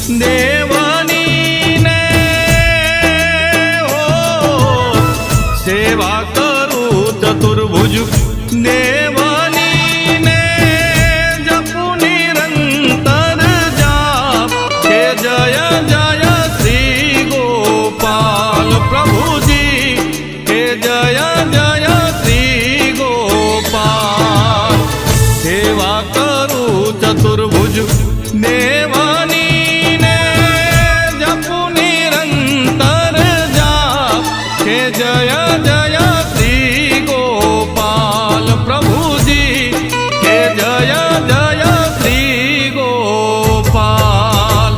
દેવાની ને હો સેવા કરું ચતુર્ભુજ દેવાની ને જપુ નિરંતર જાપ હે જય જય શ્રી ગોપાલ પ્રભુજી હે જય જય શ્રી ગોપાલ સેવા કરું ચતુર્ભુજ દેવાની ને જપુ નિરંતર જાપ હે જય જય શ્રી ગોપાલ પ્રભુજી હે જય જય શ્રી ગોપાલ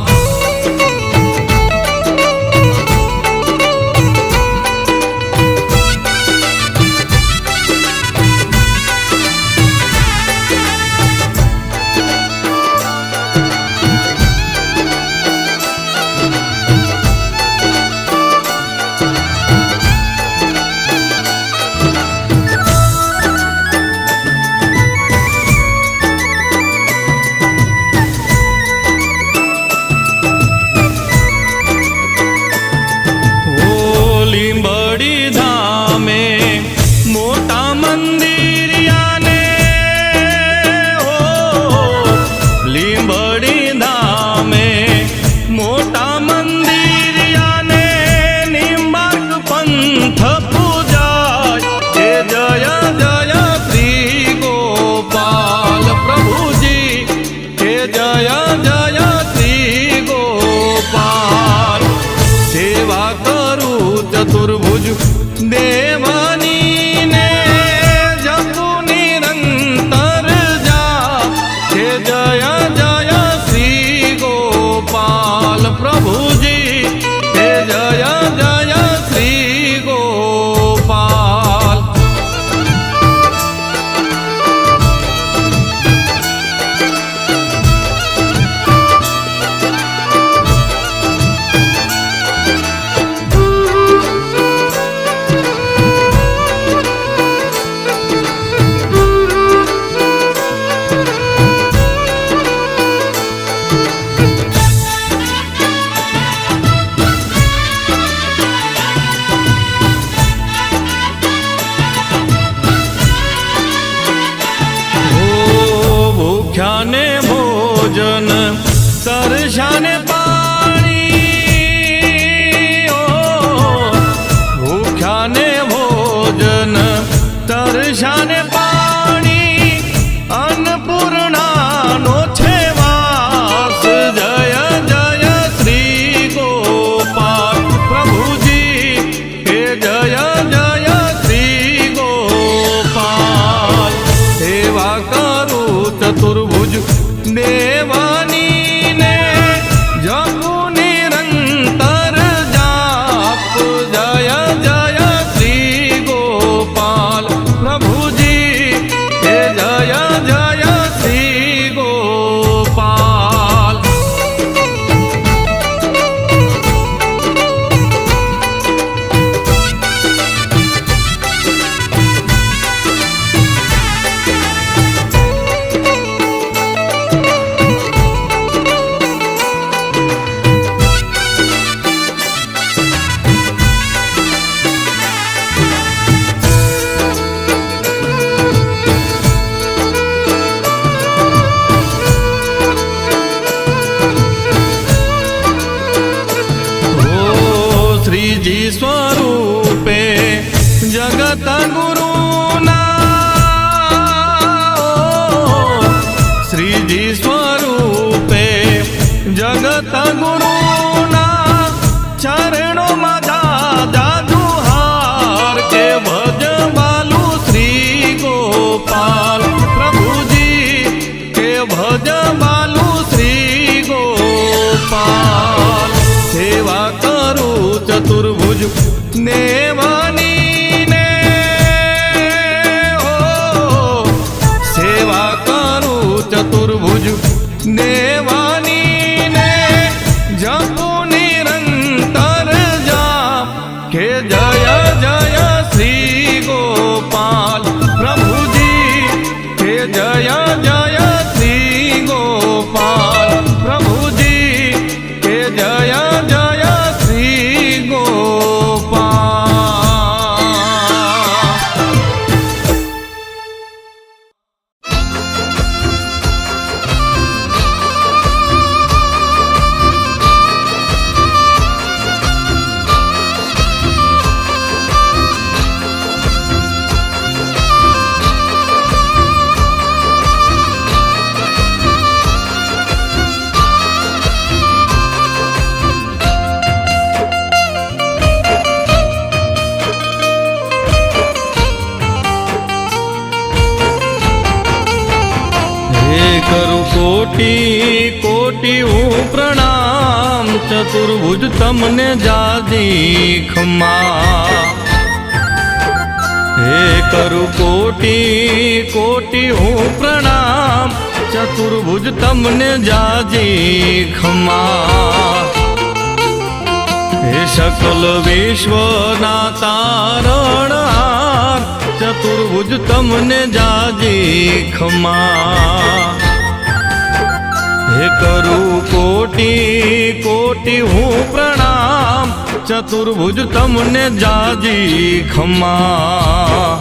લીંબડી ધામે મોટા મંદિર યાને હો લીંબડી ધામે મોટા મંદિર યાને નિંબાર્ક પંથ પૂજાય હે જય જય શ્રી ગોપાલ પ્રભુજી હે જય જય શ્રી ગોપાલ સેવા કરું ચતુર્ભુજ દેવાની ને જપુ નિરંતર જાપ હે જય જય શ્રી ગોપાલ પ્રભુજી હે જય જય શ્રી ગોપાલ ભૂખ્યાને ભોજન તરસ્યાને પાણી ઓ ભૂખ્યાને ભોજન તરસ્યાને પાણી અન્નપૂર્ણાનો છે વાસ જય જય શ્રી ગોપાલ પ્રભુજી હે જય જય શ્રી ગોપાલ સેવા કરું ચતુર્ભુજ દેવાની ને જપુ નિરંતર જાપ જય જય શ્રી ગોપાલ પ્રભુજી હે જય જય શ્રી ગોપાલ શ્રીજી સ્વરૂપે જગત ગુરુના શ્રીજી સ્વરૂપે જગત ગુરુના ચરણોમાં દાદા દુહાર કે ભજ બાલુ શ્રી ગોપાલ પ્રભુજી કે ભજ બાલુ શ્રી ગોપાલ સેવા કરું ચતુર્ભુજ દેવાની ને હો સેવા કરું ચતુર્ભુજ દેવાની ને જપુ નિરંતર જાપ કે જય જય શ્રી ગોપાલ પ્રભુજી કે જય જય શ્રી ગોપાલ પ્રભુજી કરું કોટી કોટી હું પ્રણામ, ચતુર્ભુજ તમને જાજી ખમા. હે કરું કોટી કોટી હું પ્રણામ, ચતુર્ભુજ તમને જાજી ખમા. હે સકલ વિશ્વના તારણહાર, ચતુર્ભુજ તમને જાજી ખમા. હે કરું કોટી કોટી હું પ્રણામ, ચતુર્ભુજ તમને જાજી ખમા.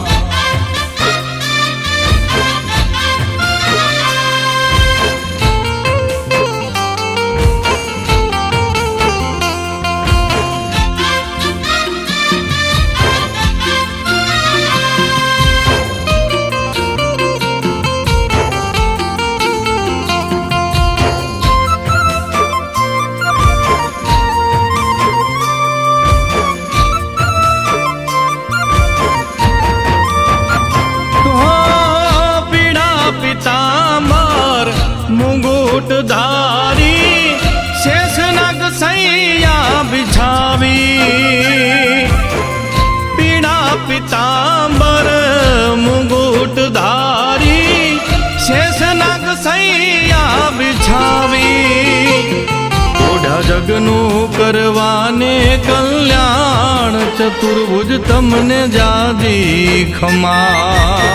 મુગુટ ધારી શેષનાગ સૈયા બિછાવી, પીળા પિતાંબર મુગુટ ધારી શેષનાગ સૈયા બિછાવી. ઓઢા જગનું કરવાને કલ્યાણ, ચતુર્ભુજ તમને જાજી ખમા.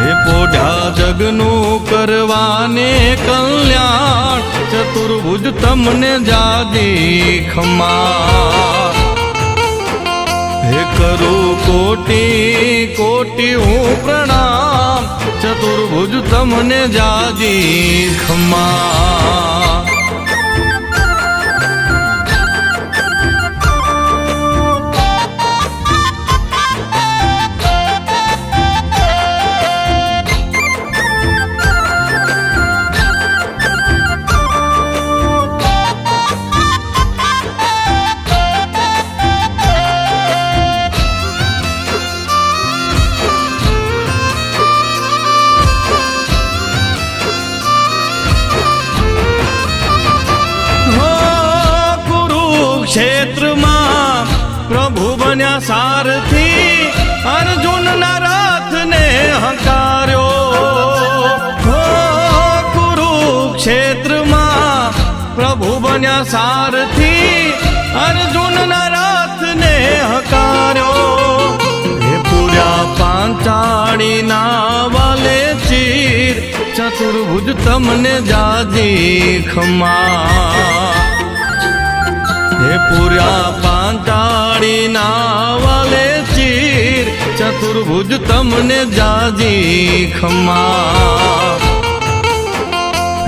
હે પોઢા જગનું કરવાને કલ્યાણ, ચતુર્ભુજ તમને જાજી ખમા. હે કરું કોટી કોટી હું પ્રણામ, ચતુર્ભુજ તમને જાજી ખમા. ક્ષેત્રમાં પ્રભુ બન્યા સારથી, અર્જુનના રથને હંકાર્યો. કુરુક્ષેત્રમાં પ્રભુ બન્યા સારથી, અર્જુનના રથને હંકાર્યો. હે પૂર્યા પાંચાળીના વાલે ચીર, ચતુર્ભુજ તમને જાજી ખમા. હે પૂર્યા પાંચાળીના વાલે ચીર, ચતુર્ભુજ તમને જાજી ખમા.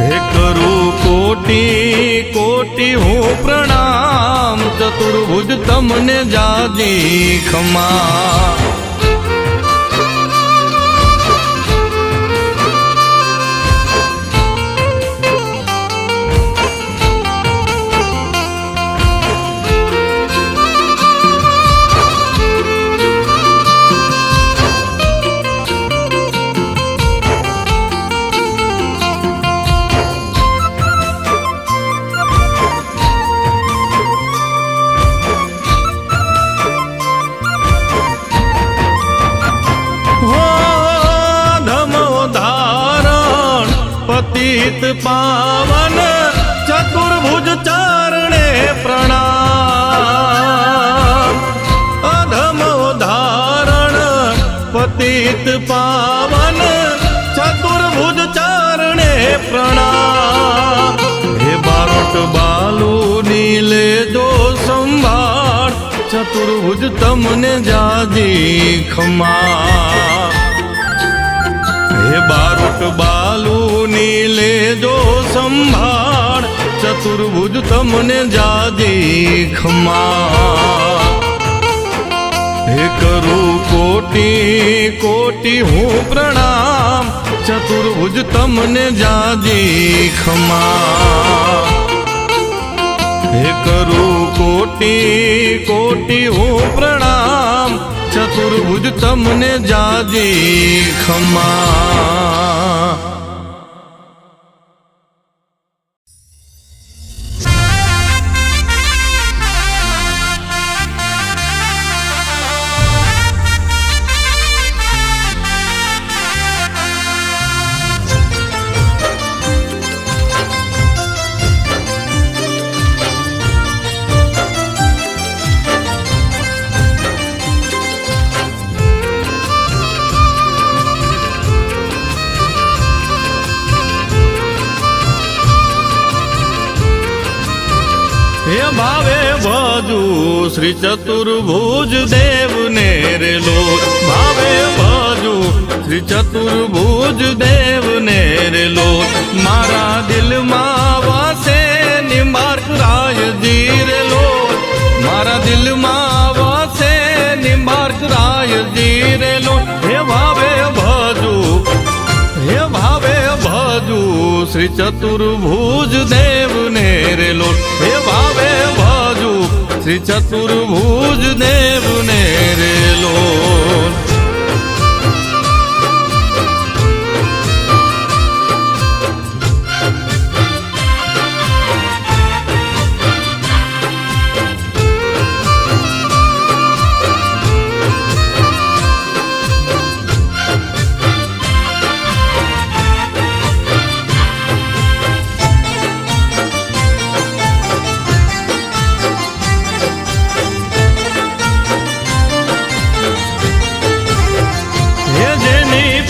હે કરું કોટી કોટી હું પ્રણામ, ચતુર્ભુજ તમને જાજી ખમા. પતિત પાવન ચતુર્ભુજ ચારણે પ્રણામ. અધમ ધારણ પતિત પાવન ચતુર્ભુજ ચારણે પ્રણામ. હે બારોટ બાલુ નીલે દો સંભાળ, ચતુર્ભુજ તમને જાજી ખમા. હે બારોટ બાલુ નીલે દો સંભાળ, ચતુર્ભુજ તમને જાજી ખમા. હે કરું કોટી કોટી હું પ્રણામ, ચતુર્ભુજ તમને જાજી ખમા. હે કરું કોટી કોટી હું પ્રણામ, ચતુર્ભુજ તમને જાજી ખમા. હે ભાવે ભજુ શ્રી ચતુર્ભુજ દેવને રે લોલ. ભાવે ભજુ શ્રી ચતુર્ભુજ દેવને રે લોલ. મારા દિલમાં વાસે નિંબાર્ક રાયજી રે લોલ. મારા દિલમાં વાસે નિંબાર્ક રાયજી રે લોલ. હે ભાવે ભજુ, હે ભાવે ભજુ શ્રી ચતુર્ભુજ દેવને રે લોલ. હે ભાવે ભજુ શ્રી ચતુર્ભુજ દેવને રે લોલ.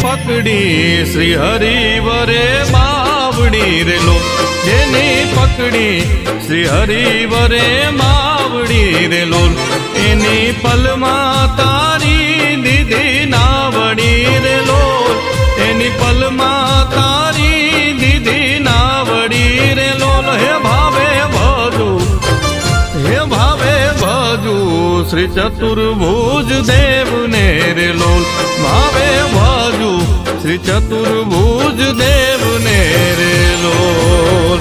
પકડી શ્રી હરિ વરે માવડી રે લોલ. જેની પકડી શ્રી હરિ વરે માવડી રે લોલ. એની પલમાં તારી દીધી નાવડી રે લોલ. એની પલમાં તારી દીધી નાવડી રે લોલ. હે ભાવે ભજુ, હે ભાવે ભજુ શ્રી ચતુર્ભુજ દેવને રે લોલ. ભાવે ભજુ શ્રી ચતુર્ભુજ દેવને રે લોલ.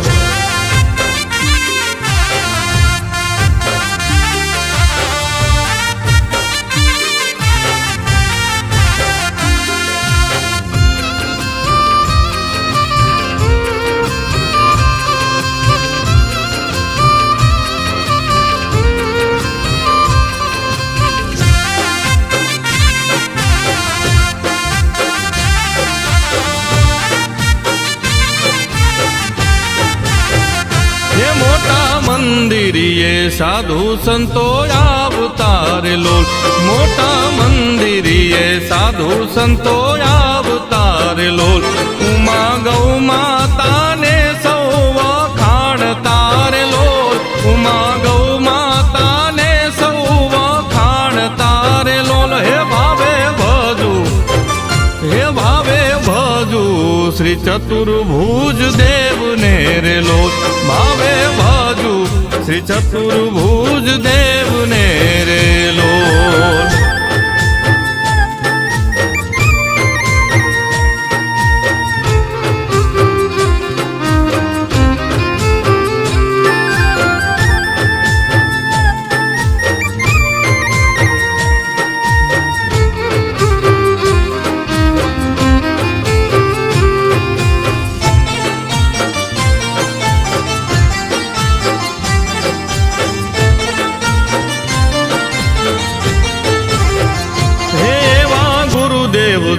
મંદિરીએ સાધુ સંતો આવતા રે લોલ. મોટા મંદિરીએ સાધુ સંતો આવતા રે લોલ. ઉમા ગૌ માતાને સૌ વખાણતા રે લોલ. ઉમા ગૌ માતાને સૌ વખાણતા રે લોલ. હે ભાવે ભજુ, હે ભાવે ભજુ શ્રી ચતુર્ભુજ દેવને રે લોલ. ભાવે ભજુ શ્રી ચતુર્ભુજ દેવને રે લોલ.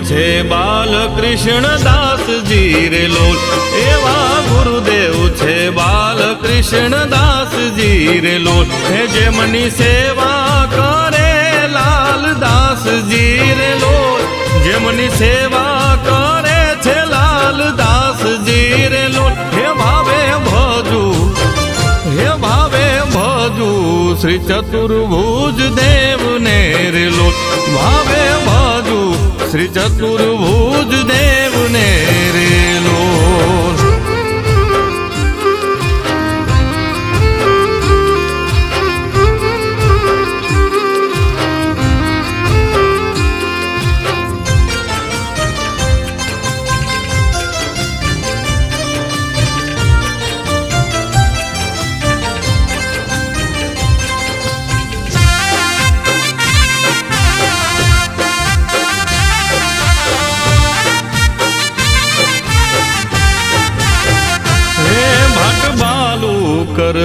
છે બાલકૃષ્ણ દાસજી રે લોલ. એવા ગુરુદેવ છે બાલકૃષ્ણ દાસજી રે લોલ. હે જેમની સેવા કરે લાલ દાસજી રે લોલ. જેમની સેવા કરે છે લાલ દાસજી રે લોલ. હે ભાવે ભજુ, હે ભાવે ભજુ શ્રી ચતુર્ભુજ દેવને રે લોલ. ભાવે ભજુ શ્રી ચતુર્ભુજ દેવને રે લોલ.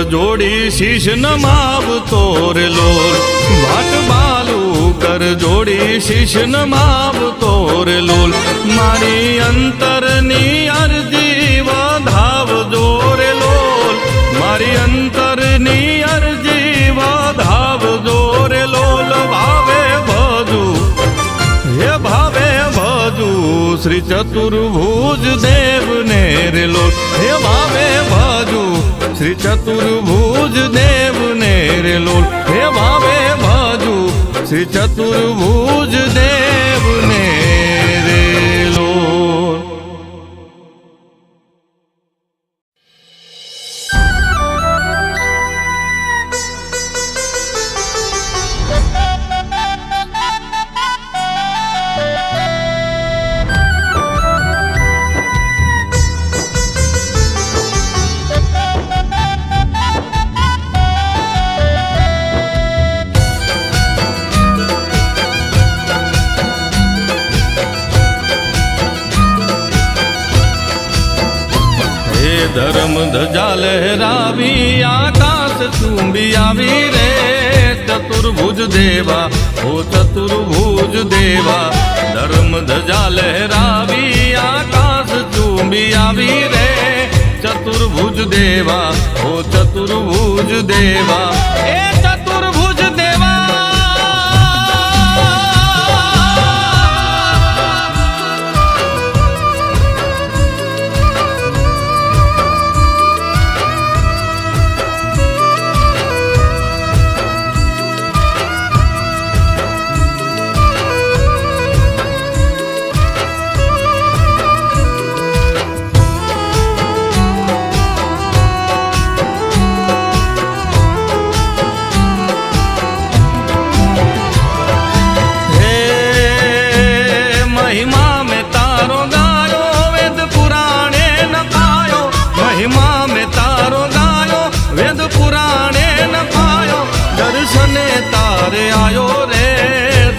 જોડી શીશ નમાવતો રે લોલ ભાટ બાલુ કર જોડી શીશ નમાવતો રે લોલ મારી અંતરની અરજી વધાવજો રે લોલ મારી અંતરની અરજી વધાવજો રે લોલ ભાવે ભજુ હે ભાવે ભજુ શ્રી ચતુર્ભુજ દેવને રે લોલ હે ભાવે ભજુ શ્રી ચતુર્ભુજ દેવને રે લોલ હે ભાવે ભજુ શ્રી ચતુર્ભુજ દેવને રે લોલ. ધર્મ ધજા લહેરાવી આકાશ ચુંબી આવી રે ચતુર્ભુજ દેવા ઓ ચતુર્ભુજ દેવા ધર્મ ધજા લહેરાવી આકાશ ચુંબી આવી રે ચતુર્ભુજ દેવા ઓ ચતુર્ભુજ દેવા એ ચતુર્ભુજ દેવા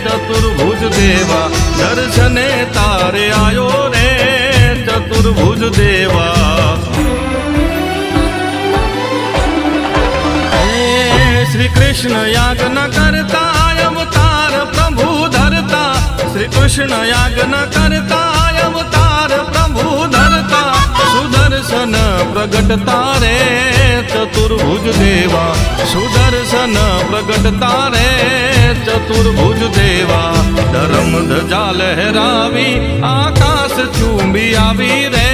ચતુર્ભુજ દેવા દર્શને તારે આયો રે ચતુર્ભુજ દેવા શ્રી કૃષ્ણ યાજ્ઞ કરતા અવતાર પ્રભુ ધરતા શ્રી કૃષ્ણ યાજ્ઞ કરતા અવતાર પ્રભુ ધરતા સુદર્શન પ્રગટતા રે ચતુર્ભુજ દેવા સુદર્શન પ્રગટતા રે ચતુર્ભુજ દેવા ધર્મ ધજા લહેરાવી આકાશ ચુંબી આવી રે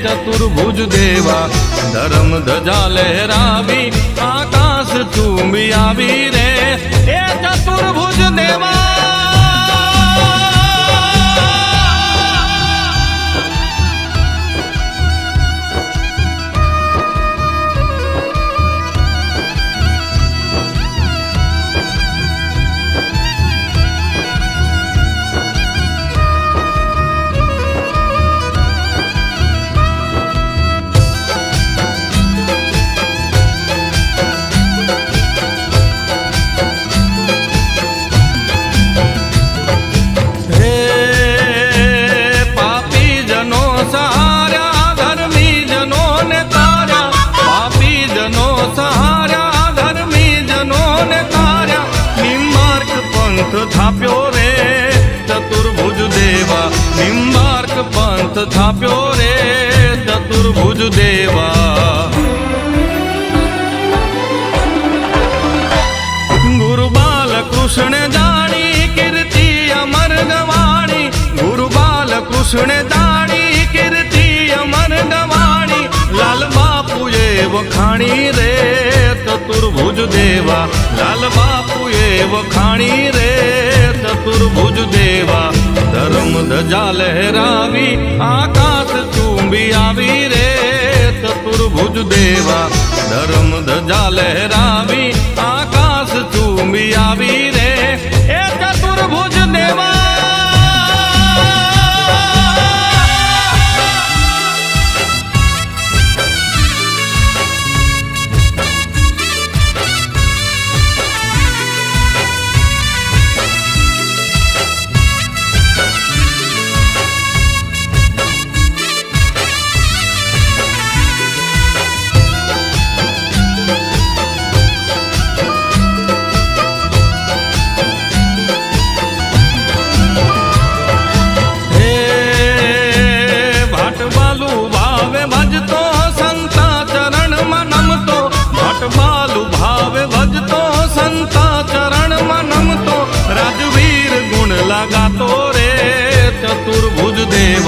ચતુર્ભુજ દેવા ધર્મ ધજા લહેરાવી આકાશ ચુંબી આવી રે એ ચતુર્ભુજ દેવા થાપ્યો રે ચતુર્ભુજ દેવા નિંબાર્ક પંથ થાપ્યો રે ચતુર્ભુજ દેવા ગુરુ બાલકૃષ્ણ જાણી કીર્તિ અમર ગવાણી ગુરુ બાલકૃષ્ણ જાણી કીર્તિ અમર ગવાણી લાલ બાપુએ વખાણી રે ચતુર્ભુજ દેવા લાલ બાપુએ વખાણી રે ચતુર્ભુજ દેવા ધર્મ ધજા લહેરાવી આકાશ ચુંબી આવી રે ચતુર્ભુજ દેવા ધર્મ ધજા લહેરાવી આકાશ ચુંબી આવી રે એ ચતુર્ભુજ દેવા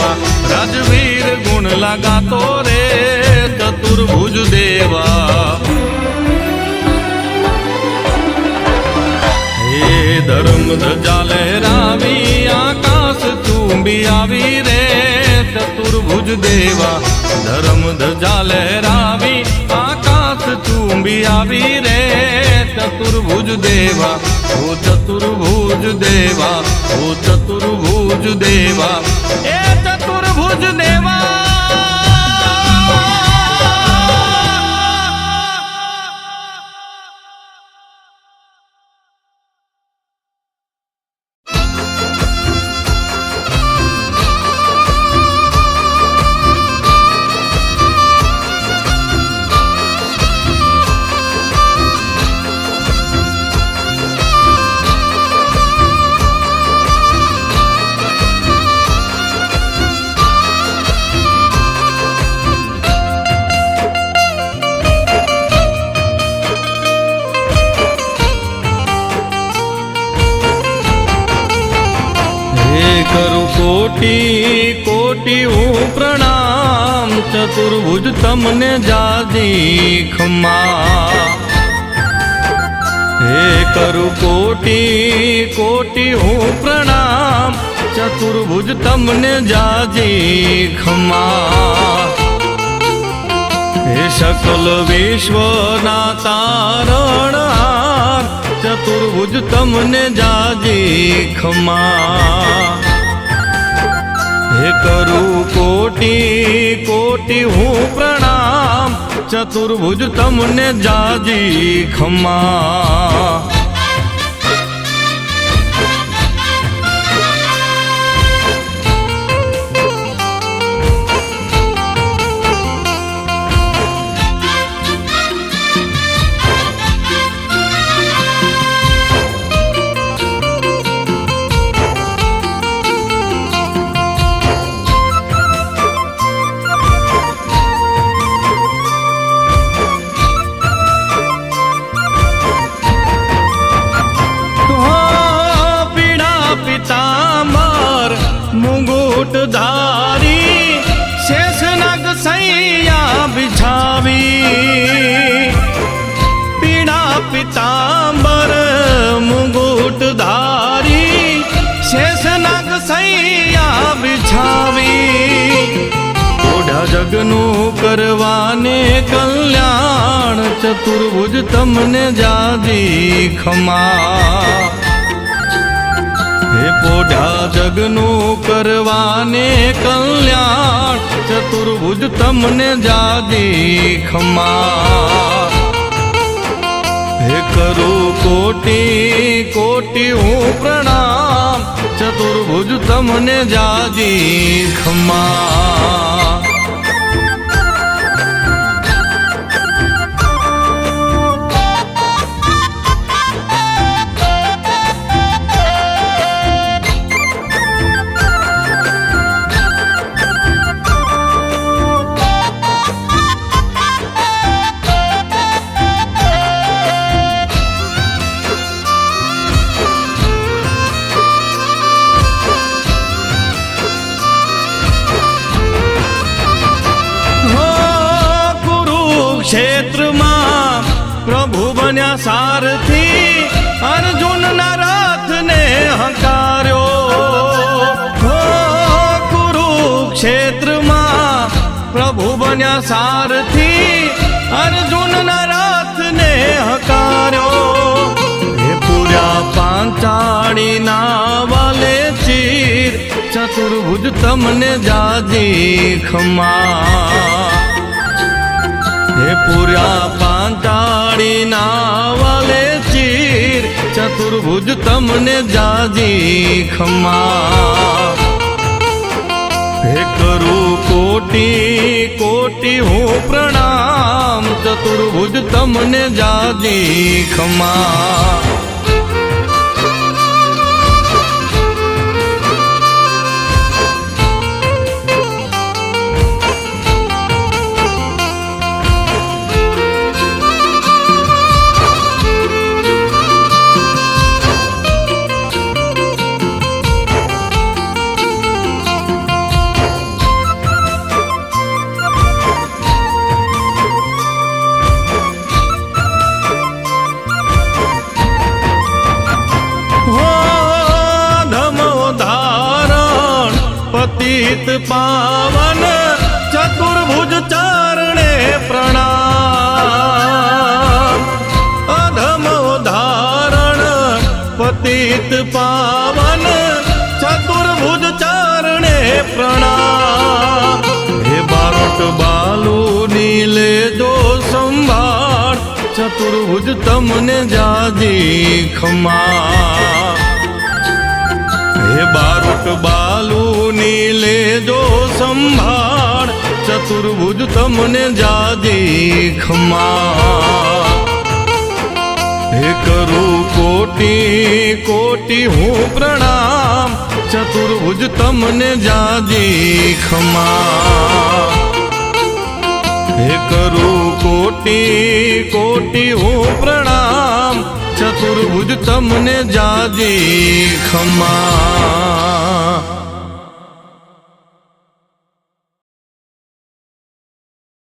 દેવા રાજવીર ગુણ લગાતો રે ચતુર્ભુજ દેવા હે ધર્મ ધજા લહેરાવી આકાશ ચૂંબી આવી રે ચતુર્ભુજ દેવા ધર્મ ધજા લહેરાવી આકાશ ચૂંબી આવી રે ચતુર્ભુજ દેવા ઓ ચતુર્ભુજ દેવા ઓ ચતુર્ભુજ દેવા એ ચતુર્ભુજ દેવા કરું કોટી કોટી હું પ્રણામ ચતુર્ભુજ તમને જાજી ખમા હે કરું કોટી કોટી હું પ્રણામ ચતુર્ભુજ તમને જાજી ખમા હે સકલ વિશ્વના તારણહાર ચતુર્ભુજ તમને જાજી ખમા હે કરું કોટી કોટી હું પ્રણામ ચતુર્ભુજ તમને જાજી ખમા धारी शेषनाग सैया बिछावी पीड़ा पीतांबर मुंगुट धारी शेषनाग सैया बिछावी ओढ़ा जगनु करवाने कल्याण चतुर्भुज तमने जाजी खमा हे पोढ़ा जगनु करवाने कल्याण चतुर्भुज तमने जाजी खमा हे करू कोटि कोटि हूँ प्रणाम चतुर्भुज तमने जाजी खमा क्षेत्र में प्रभु बन्या सारथी अर्जुन ना रथ ने हंकार्यो कुरुक्षेत्र में प्रभु बन्या सारथी अर्जुन ना रथ ने हंकार्यो हे पूरा पांचाली ना वाले चीर चतुर्भुज तमने जाजी खमा हे पूरा पांचाली ना वाले चीर चतुर्भुज तमने जाजी खमा हे करू कोटि कोटि हूँ प्रणाम चतुर्भुज तमने जाजी खमा પતિત પાવન ચતુર્ભુજ ચારણે પ્રણામ અધમ ઉદાહરણ પતિત પાવન ચતુર્ભુજ ચારણે પ્રણામ હે બારોટ બાલુ નીલે દો સંભાળ ચતુર્ભુજ તમને જાજી ખમા હે બારોટ બાલુ નીલે દો સંભાળ ચતુર્ભુજ તમને જાજી ખમા હે કરું કોટી કોટી હું પ્રણામ ચતુર્ભુજ તમને જાજી ખમા હે કરું કોટી કોટી હું પ્રણામ ચતુર્ભુજ તમને જાજી ખમા